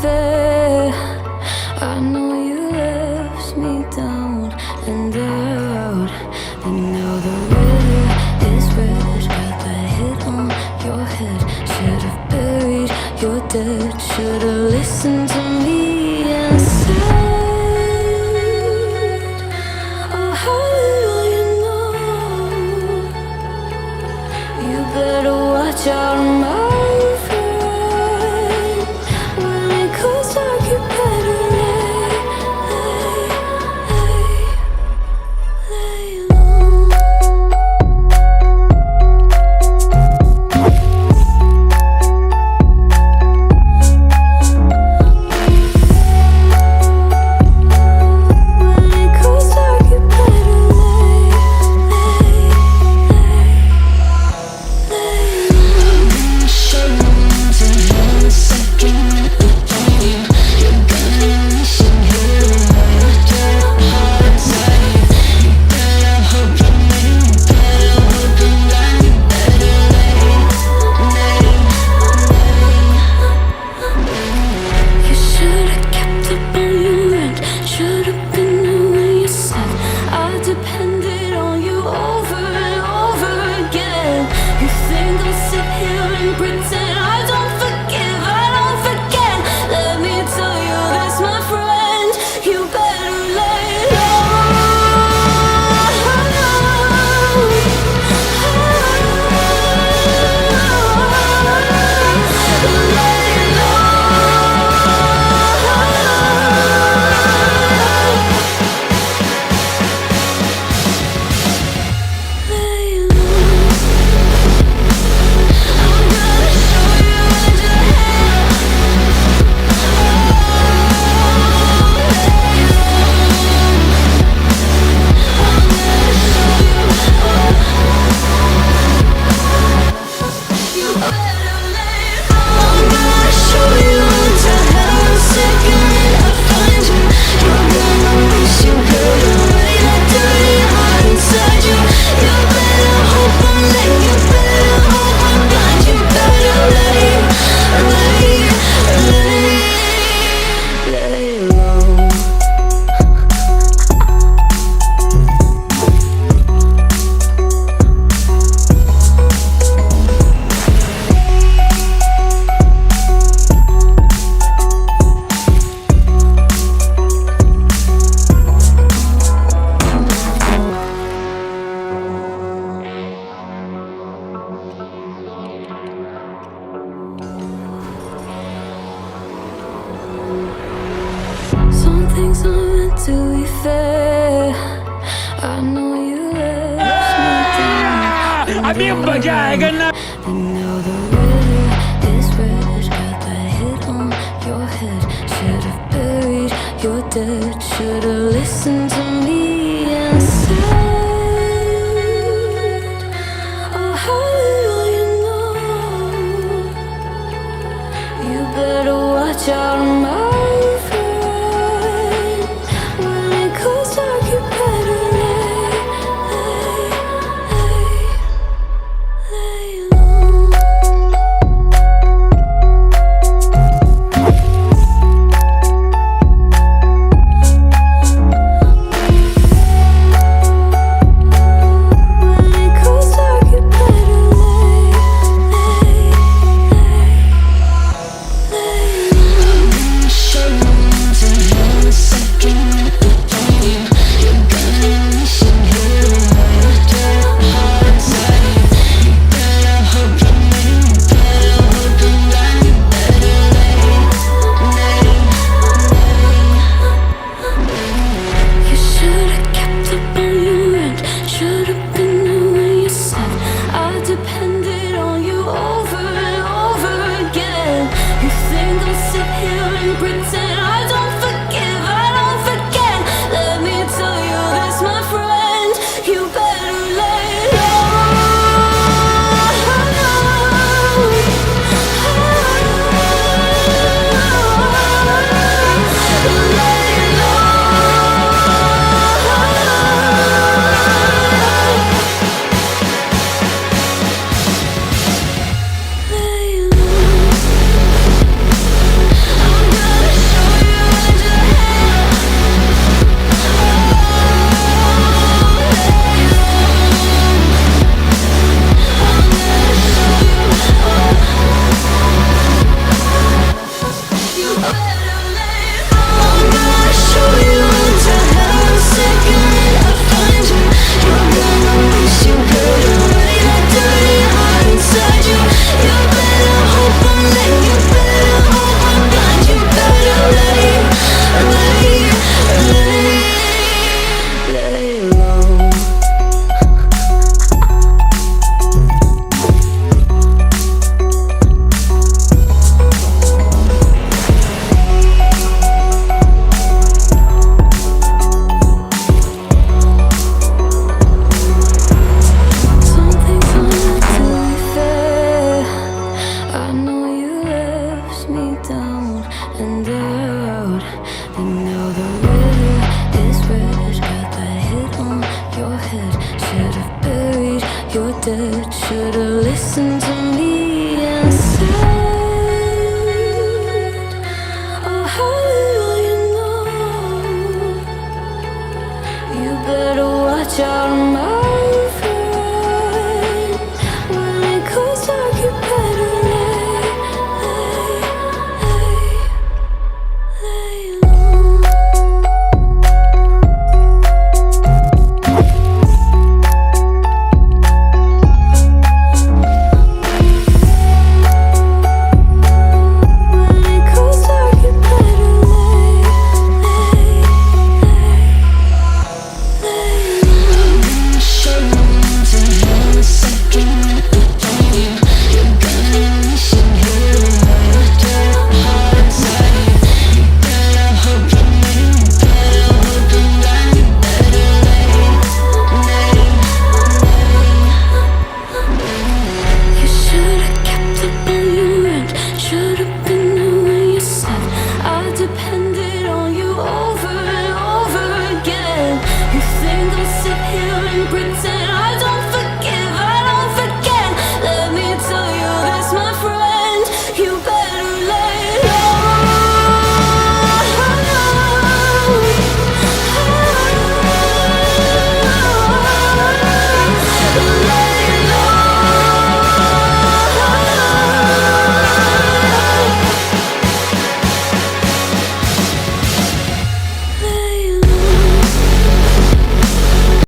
fair. I know you left me down and out, and now the river is red. Got that hit on your head. Should've buried your dead. Should've listened to me and said, oh, how little you know. You better watch out, my friend. When it goes dark, you better lay low. When it goes dark, you better lay You should've kept up on your rent. Should've been there when you said I depended on you over and over again. You think I'll sit here and pretend I don't forgive, I don't forget. Let me tell you this, my friend, you better lay low. Some things aren't meant to be fair. I know you left me down. अभी मजा आएगा ना. And now the river is red. Got that hit on your head. Should've buried your dead. Should've listened to me and said, oh, how little you know. You better watch out, my friend. When it goes dark, you better lay low. When it goes dark, you better lay low. said, should've listened to me instead. Oh, how little you know. You better watch out, my